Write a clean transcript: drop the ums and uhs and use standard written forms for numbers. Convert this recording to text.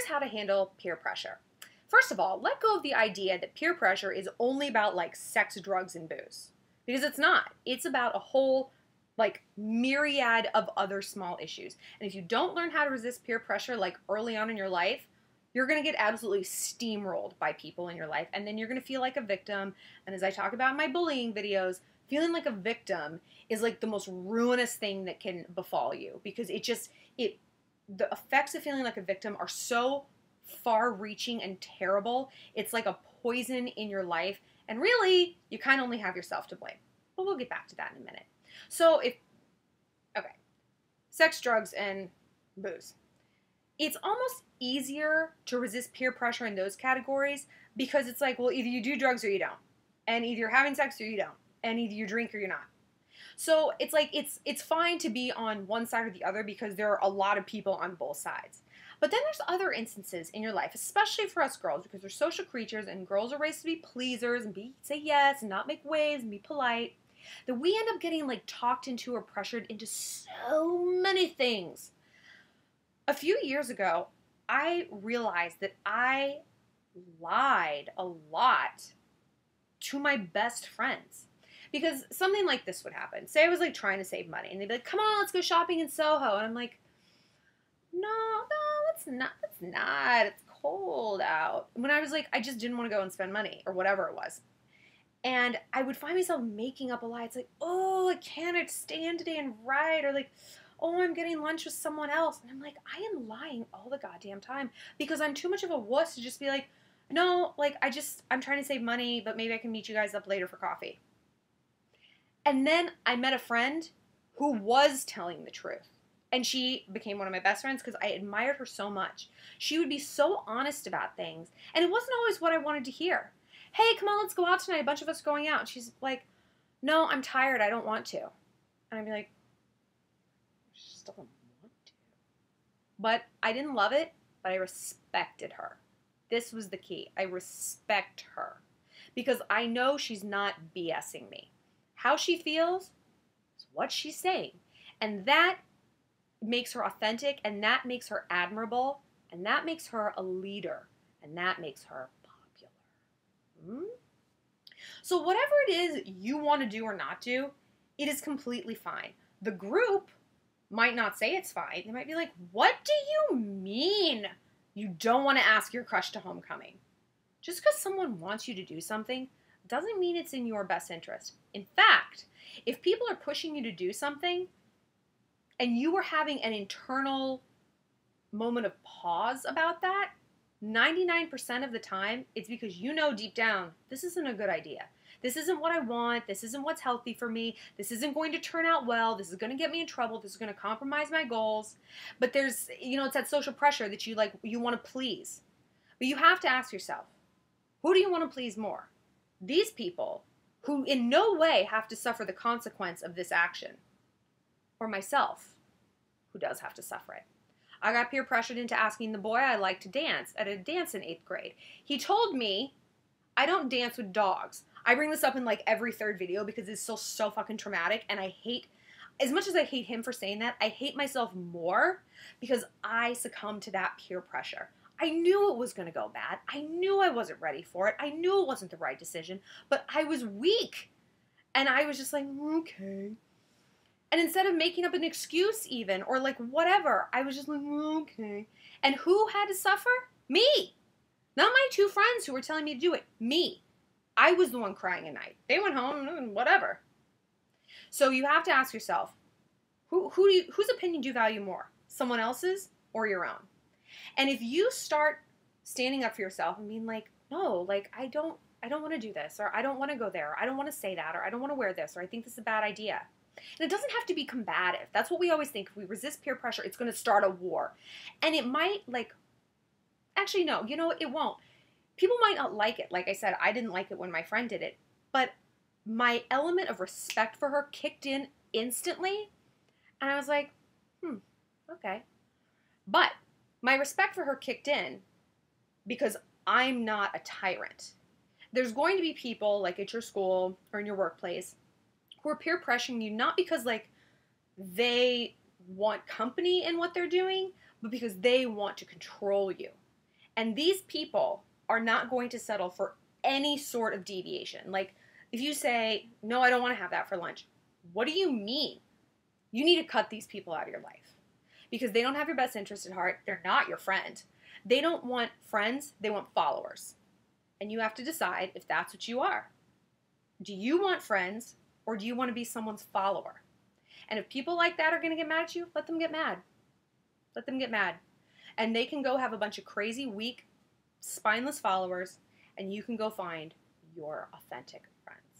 here's how to handle peer pressure. First of all, let go of the idea that peer pressure is only about like sex, drugs, and booze. Because it's not. It's about a whole like myriad of other small issues. And if you don't learn how to resist peer pressure like early on in your life, you're going to get absolutely steamrolled by people in your life. And then you're going to feel like a victim. And as I talk about in my bullying videos, feeling like a victim is like the most ruinous thing that can befall you, because the effects of feeling like a victim are so far-reaching and terrible. It's like a poison in your life, and really, you kind of only have yourself to blame. But we'll get back to that in a minute. So okay, sex, drugs, and booze. It's almost easier to resist peer pressure in those categories because it's like, well, either you do drugs or you don't. And either you're having sex or you don't. And either you drink or you're not. So it's like, it's fine to be on one side or the other because there are a lot of people on both sides. But then there's other instances in your life, especially for us girls, because we're social creatures and girls are raised to be pleasers and say yes and not make waves and be polite, that we end up getting like talked into or pressured into so many things. A few years ago, I realized that I lied a lot to my best friends. Because something like this would happen. Say I was like trying to save money and they'd be like, come on, let's go shopping in Soho. And I'm like, no, it's not. It's cold out. When I was like, I just didn't want to go and spend money or whatever it was. And I would find myself making up a lie. It's like, oh, I can't stand today and ride. Or like, oh, I'm getting lunch with someone else. And I'm like, I am lying all the goddamn time because I'm too much of a wuss to just be like, no, like I'm trying to save money, but maybe I can meet you guys up later for coffee. And then I met a friend who was telling the truth. And she became one of my best friends because I admired her so much. She would be so honest about things. And it wasn't always what I wanted to hear. Hey, come on, let's go out tonight. A bunch of us going out. And she's like, no, I'm tired. I don't want to. And I'd be like, I just don't want to. But I didn't love it, but I respected her. This was the key. I respect her because I know she's not BSing me. How she feels is what she's saying. And that makes her authentic, and that makes her admirable, and that makes her a leader, and that makes her popular. So whatever it is you want to do or not do, it is completely fine. The group might not say it's fine. They might be like, what do you mean you don't want to ask your crush to homecoming? Just because someone wants you to do something doesn't mean it's in your best interest. In fact, if people are pushing you to do something and you are having an internal moment of pause about that, 99% of the time, it's because you know deep down, this isn't a good idea. This isn't what I want. This isn't what's healthy for me. This isn't going to turn out well. This is going to get me in trouble. This is going to compromise my goals. But there's, it's that social pressure that you want to please. But you have to ask yourself, who do you want to please more? These people who in no way have to suffer the consequence of this action, or myself, who does have to suffer it. I got peer pressured into asking the boy I liked to dance at a dance in 8th grade. He told me, I don't dance with dogs. I bring this up in like every third video because it's still so fucking traumatic, and I hate, as much as I hate him for saying that, I hate myself more because I succumbed to that peer pressure. I knew it was going to go bad. I knew I wasn't ready for it. I knew it wasn't the right decision, but I was weak. And I was just like, okay. And instead of making up an excuse even, or like whatever, I was just like, okay. And who had to suffer? Me. Not my 2 friends who were telling me to do it. Me. I was the one crying at night. They went home and whatever. So you have to ask yourself, whose opinion do you value more? Someone else's or your own? And if you start standing up for yourself and being like, no, like I don't want to do this, or I don't want to go there, or I don't want to say that, or I don't want to wear this, or I think this is a bad idea. And it doesn't have to be combative. That's what we always think. If we resist peer pressure, it's going to start a war. And it might actually no, it won't. People might not like it. Like I said, I didn't like it when my friend did it, but my element of respect for her kicked in instantly. And I was like, okay. But my respect for her kicked in because I'm not a tyrant. There's going to be people like at your school or in your workplace who are peer pressuring you, not because like they want company in what they're doing, but because they want to control you. And these people are not going to settle for any sort of deviation. Like, if you say, no, I don't want to have that for lunch, what do you mean? You need to cut these people out of your life because they don't have your best interest at heart. They're not your friend. They don't want friends. They want followers. And you have to decide if that's what you are. Do you want friends or do you want to be someone's follower? And if people like that are going to get mad at you, let them get mad. Let them get mad. And they can go have a bunch of crazy, weak, spineless followers, and you can go find your authentic friends.